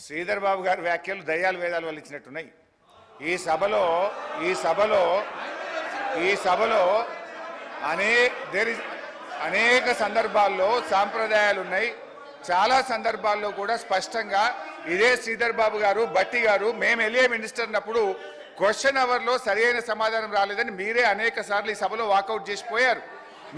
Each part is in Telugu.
శ్రీధర్ బాబు గారి వ్యాఖ్యలు దయ్యాలు వేదాలు వల్ల ఇచ్చినట్టున్నాయి. ఈ సభలో అనేక సందర్భాల్లో సాంప్రదాయాలు ఉన్నాయి. చాలా సందర్భాల్లో కూడా స్పష్టంగా ఇదే శ్రీధర్ బాబు గారు, భట్టి గారు, మేము ఎల్ఏ మినిస్టర్ అన్నప్పుడు క్వశ్చన్ అవర్లో సరైన సమాధానం రాలేదని మీరే అనేక సార్లు ఈ సభలో వాకౌట్ చేసిపోయారు.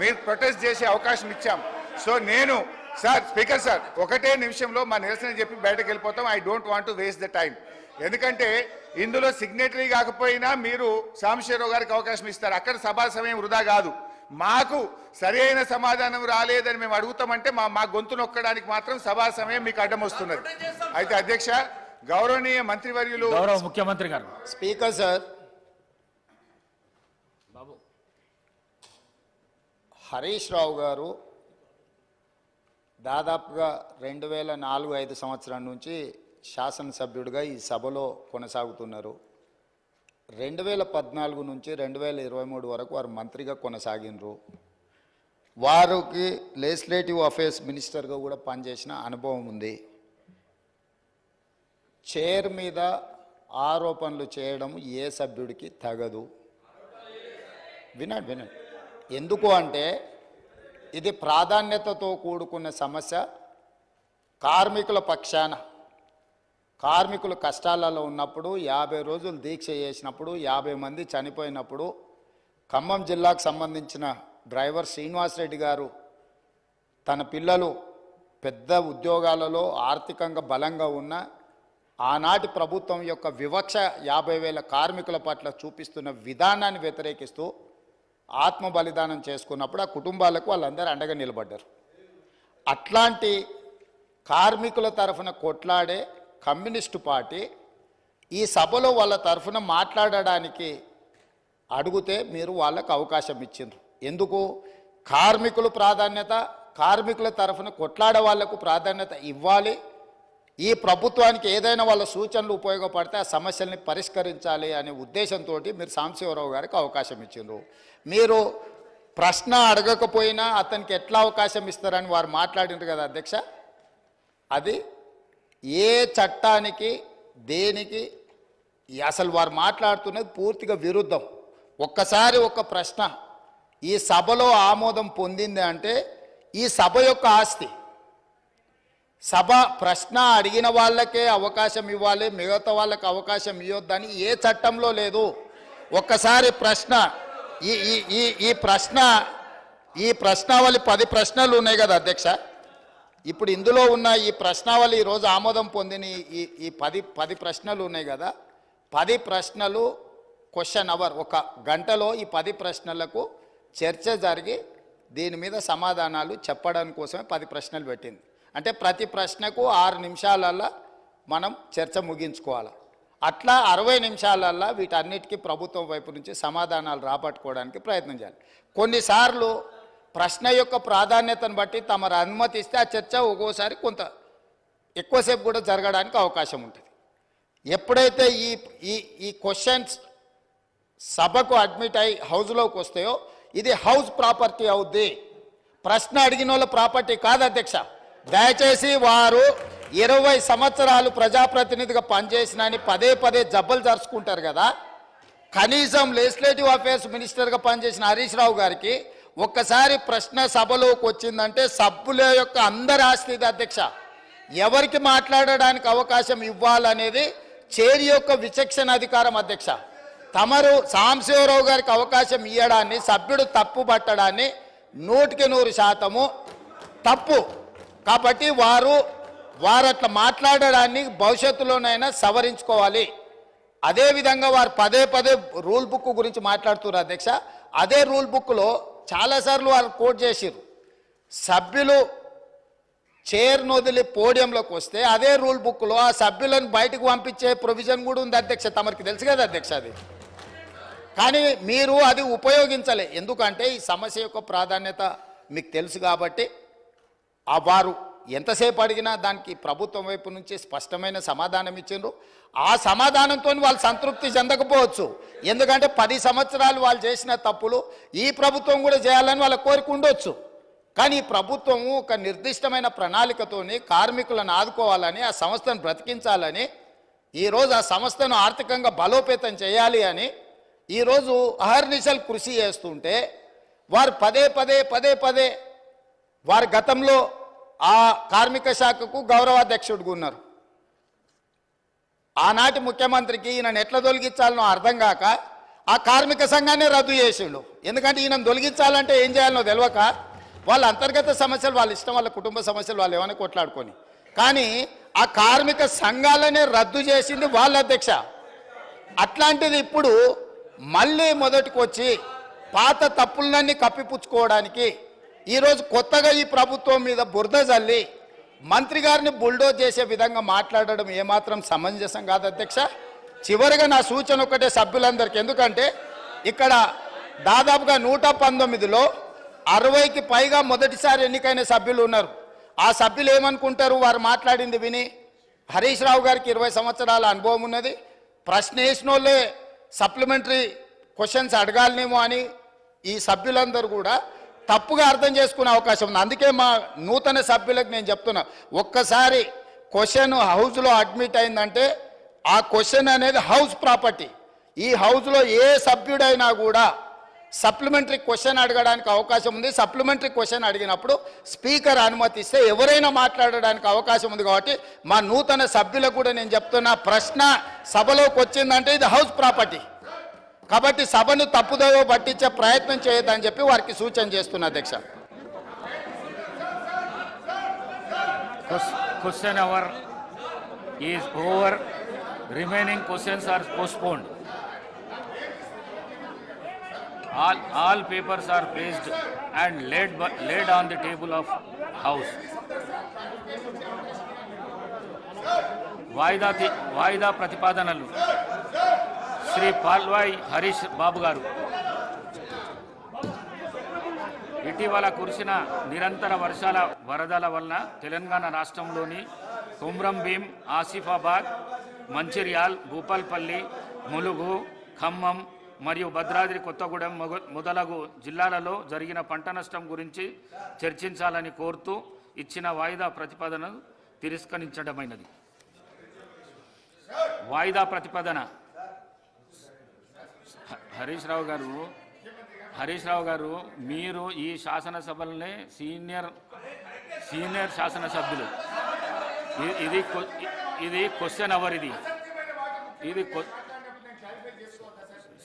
మీరు ప్రొటెస్ట్ చేసే అవకాశం ఇచ్చాం. సో నేను సార్, స్పీకర్ సార్, ఒకటే నిమిషంలో మా నిరసన చెప్పి బయటకు వెళ్ళిపోతాం. I don't want to waste the time. ఎందుకంటే ఇందులో సిగ్నేటరీ కాకపోయినా మీరు సాంబశివరావు గారికి అవకాశం ఇస్తారు. అక్కడ సభా సమయం వృధా కాదు. మాకు సరైన సమాధానం రాలేదని మేము అడుగుతామంటే మా గొంతు నొక్కడానికి మాత్రం సభా సమయం మీకు అడ్డం వస్తున్నది. అయితే అధ్యక్ష, గౌరవనీయ మంత్రివర్యులు, గౌరవ ముఖ్యమంత్రి గారు, స్పీకర్ సార్, బాబు హరీష్ రావు గారు దాదాపుగా 2004-05 సంవత్సరం నుంచి శాసనసభ్యుడిగా ఈ సభలో కొనసాగుతున్నారు. 2014 నుంచి 2023 వరకు వారు మంత్రిగా కొనసాగినరు. వారికి లెజిస్లేటివ్ అఫేర్స్ మినిస్టర్గా కూడా పనిచేసిన అనుభవం ఉంది. చైర్ మీద ఆరోపణలు చేయడం ఏ సభ్యుడికి తగదు. వినండి. ఎందుకు అంటే ఇది ప్రాధాన్యతతో కూడుకున్న సమస్య. కార్మికుల పక్షాన, కార్మికులు కష్టాలలో ఉన్నప్పుడు, 50 రోజులు దీక్ష చేసినప్పుడు, 50 మంది చనిపోయినప్పుడు, ఖమ్మం జిల్లాకు సంబంధించిన డ్రైవర్ శ్రీనివాసరెడ్డి గారు తన పిల్లలు పెద్ద ఉద్యోగాలలో ఆర్థికంగా బలంగా ఉన్న ఆనాటి ప్రభుత్వం యొక్క వివక్ష 50,000 కార్మికుల పట్ల చూపిస్తున్న విధానాన్ని వ్యతిరేకిస్తూ ఆత్మ బలిదానం చేసుకున్నప్పుడు ఆ కుటుంబాలకు వాళ్ళందరూ అండగా నిలబడ్డారు. అట్లాంటి కార్మికుల తరఫున కొట్లాడే కమ్యూనిస్టు పార్టీ ఈ సభలో వాళ్ళ తరఫున మాట్లాడడానికి అడిగితే మీరు వాళ్ళకు అవకాశం ఇచ్చిండ్రు. ఎందుకు? కార్మికులు ప్రాధాన్యత, కార్మికుల తరఫున కొట్లాడే వాళ్లకు ప్రాధాన్యత ఇవ్వాలి. ఈ ప్రభుత్వానికి ఏదైనా వాళ్ళ సూచనలు ఉపయోగపడితే ఆ సమస్యల్ని పరిష్కరించాలి అనే ఉద్దేశంతో మీరు సాంబశివరావు గారికి అవకాశం ఇచ్చిండ్రు. మీరు ప్రశ్న అడగకపోయినా అతనికి ఎట్లా అవకాశం ఇస్తారని వారు మాట్లాడిండ్రు కదా అధ్యక్ష. అది ఏ చట్టానికి దేనికి అసలు వారు మాట్లాడుతున్నది పూర్తిగా విరుద్ధం. ఒక్కసారి ఒక ప్రశ్న ఈ సభలో ఆమోదం పొందింది అంటే ఈ సభ యొక్క ఆస్తి. సభ ప్రశ్న అడిగిన వాళ్ళకే అవకాశం ఇవ్వాలి, మిగతా వాళ్ళకి అవకాశం ఇవ్వద్దని ఏ చట్టంలో లేదు. ఒక్కసారి ప్రశ్న ఈ ప్రశ్నావళి 10 ప్రశ్నలు ఉన్నాయి కదా అధ్యక్ష. ఇప్పుడు ఇందులో ఉన్న ఈ ప్రశ్నావళి ఈరోజు ఆమోదం పొందిన ఈ 10 ప్రశ్నలు ఉన్నాయి కదా. 10 ప్రశ్నలు క్వశ్చన్ అవర్, 1 గంటలో ఈ 10 ప్రశ్నలకు చర్చ జరిగి దీని మీద సమాధానాలు చెప్పడానికి కోసమే 10 ప్రశ్నలు పెట్టింది. అంటే ప్రతి ప్రశ్నకు 6 నిమిషాలల్లో మనం చర్చ ముగించుకోవాలి. అట్లా 60 నిమిషాలల్లో వీటన్నిటికీ ప్రభుత్వం వైపు నుంచి సమాధానాలు రాబట్టుకోవడానికి ప్రయత్నం చేయాలి. కొన్నిసార్లు ప్రశ్న యొక్క ప్రాధాన్యతను బట్టి తమరు అనుమతిస్తే ఆ చర్చ ఒక్కోసారి కొంత ఎక్కువసేపు కూడా జరగడానికి అవకాశం ఉంటుంది. ఎప్పుడైతే ఈ క్వశ్చన్స్ సభకు అడ్మిట్ అయి హౌస్లోకి వస్తాయో ఇది హౌస్ ప్రాపర్టీ అవుద్ది, ప్రశ్న అడిగిన వాళ్ళ ప్రాపర్టీ కాదు అధ్యక్ష. దయచేసి వారు 20 సంవత్సరాలు ప్రజాప్రతినిధిగా పనిచేసినని పదే జబ్బలు జరుచుకుంటారు కదా. కనీసం లెజిస్లేటివ్ అఫేర్స్ మినిస్టర్గా పనిచేసిన హరీష్ రావు గారికి ఒక్కసారి ప్రశ్న సభలోకి వచ్చిందంటే సభ్యుల యొక్క అందరి ఆస్తి ఇది అధ్యక్ష. ఎవరికి మాట్లాడడానికి అవకాశం ఇవ్వాలనేది చైర్ యొక్క విచక్షణ అధికారం అధ్యక్ష. తమరు సాంబశివరావు గారికి అవకాశం ఇవ్వడాన్ని, సభ్యుడు తప్పు పట్టడాన్ని 100% తప్పు. కాబట్టి వారు అట్లా మాట్లాడడాన్ని భవిష్యత్తులోనైనా సవరించుకోవాలి. అదేవిధంగా వారు పదే రూల్ బుక్ గురించి మాట్లాడుతున్నారు అధ్యక్ష. అదే రూల్ బుక్లో చాలాసార్లు వారు కోట్ చేసిరు. సభ్యులు చైర్ను వదిలి పోడియంలోకి వస్తే అదే రూల్ బుక్లో ఆ సభ్యులను బయటకు పంపించే ప్రొవిజన్ కూడా ఉంది అధ్యక్ష. తమరికి తెలుసు కదా అధ్యక్ష అది. కానీ మీరు అది ఉపయోగించలే. ఎందుకంటే ఈ సమస్య యొక్క ప్రాధాన్యత మీకు తెలుసు కాబట్టి వారు ఎంతసేపు అడిగినా దానికి ప్రభుత్వం వైపు నుంచి స్పష్టమైన సమాధానం ఇచ్చిండ్రు. ఆ సమాధానంతో వాళ్ళు సంతృప్తి చెందకపోవచ్చు. ఎందుకంటే 10 సంవత్సరాలు వాళ్ళు చేసిన తప్పులు ఈ ప్రభుత్వం కూడా చేయాలని వాళ్ళ కోరిక ఉండొచ్చు. కానీ ఈ ప్రభుత్వము ఒక నిర్దిష్టమైన ప్రణాళికతోని కార్మికులను ఆదుకోవాలని, ఆ సంస్థను బ్రతికించాలని, ఈరోజు ఆ సంస్థను ఆర్థికంగా బలోపేతం చేయాలి అని ఈరోజు అహర్నిశలు కృషి చేస్తుంటే వారు పదే పదే వారి గతంలో ఆ కార్మిక శాఖకు గౌరవాధ్యక్షుడిగా ఉన్నారు. ఆనాటి ముఖ్యమంత్రికి ఈయనను ఎట్లా తొలగించాలనో అర్థం కాక ఆ కార్మిక సంఘాన్ని రద్దు చేసిండు. ఎందుకంటే ఈయనను తొలగించాలంటే ఏం చేయాలనో తెలియక వాళ్ళ అంతర్గత సమస్యలు, వాళ్ళ ఇష్టం, వాళ్ళ కుటుంబ సమస్యలు వాళ్ళు ఏమైనా కొట్లాడుకొని, కానీ ఆ కార్మిక సంఘాలనే రద్దు చేసింది వాళ్ళ అధ్యక్ష. అట్లాంటిది ఇప్పుడు మళ్ళీ మొదటికి వచ్చి పాత తప్పులన్నీ కప్పిపుచ్చుకోవడానికి ఈరోజు కొత్తగా ఈ ప్రభుత్వం మీద బురద జల్లి మంత్రి గారిని బుల్డోజ్ చేసే విధంగా మాట్లాడడం ఏమాత్రం సమంజసం కాదు అధ్యక్ష. చివరిగా నా సూచన ఒకటే సభ్యులందరికీ, ఎందుకంటే ఇక్కడ దాదాపుగా 119లో 60కి పైగా మొదటిసారి ఎన్నికైన సభ్యులు ఉన్నారు. ఆ సభ్యులు ఏమనుకుంటారు, వారు మాట్లాడింది విని? హరీష్ రావు గారికి 20 సంవత్సరాల అనుభవం ఉన్నది, ప్రశ్న వేసిన వాళ్ళే సప్లిమెంటరీ క్వశ్చన్స్ అడగాలనేమో అని ఈ సభ్యులందరూ కూడా తప్పుగా అర్థం చేసుకునే అవకాశం ఉంది. అందుకే మా నూతన సభ్యులకు నేను చెప్తున్నా, ఒక్కసారి క్వశ్చన్ హౌస్లో అడ్మిట్ అయిందంటే ఆ క్వశ్చన్ అనేది హౌస్ ప్రాపర్టీ. ఈ హౌస్లో ఏ సభ్యుడైనా కూడా సప్లిమెంటరీ క్వశ్చన్ అడగడానికి అవకాశం ఉంది. సప్లిమెంటరీ క్వశ్చన్ అడిగినప్పుడు స్పీకర్ అనుమతిస్తే ఎవరైనా మాట్లాడడానికి అవకాశం ఉంది. కాబట్టి మా నూతన సభ్యులకు కూడా నేను చెప్తున్నా, ప్రశ్న సభలోకి వచ్చిందంటే ఇది హౌస్ ప్రాపర్టీ, కాబట్టి సభను తప్పుదోవ పట్టించే ప్రయత్నం చేయొద్దని చెప్పి వారికి సూచన చేస్తున్నా అధ్యక్ష. Question hour is over. Remaining questions are postponed. All papers are placed and laid on the table of House. వాయిదా ప్రతిపాదనలు. శ్రీ పాల్వాయి హరీష్ బాబు గారు. ఇటీవల కురిసిన నిరంతర వరదల వలన తెలంగాణ రాష్ట్రంలోని కుమ్రం భీం, ఆసిఫాబాద్, మంచిర్యాల్, భూపాల్పల్లి, ములుగు, ఖమ్మం మరియు భద్రాద్రి కొత్తగూడెం మొదలగు జిల్లాలలో జరిగిన పంట నష్టం గురించి చర్చించాలని కోరుతూ ఇచ్చిన వాయిదా ప్రతిపాదనను తిరస్కరించడమైనది. వాయిదా ప్రతిపాదన. హరీష్ రావు గారు మీరు ఈ శాసనసభలనే సీనియర్ శాసనసభ్యులు. ఇది క్వశ్చన్ అవర్. ఇది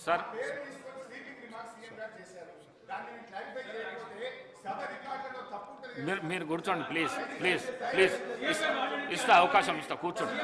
సార్ మీరు కూర్చోండి ప్లీజ్. ఇస్తా అవకాశం ఇస్తా, కూర్చోండి.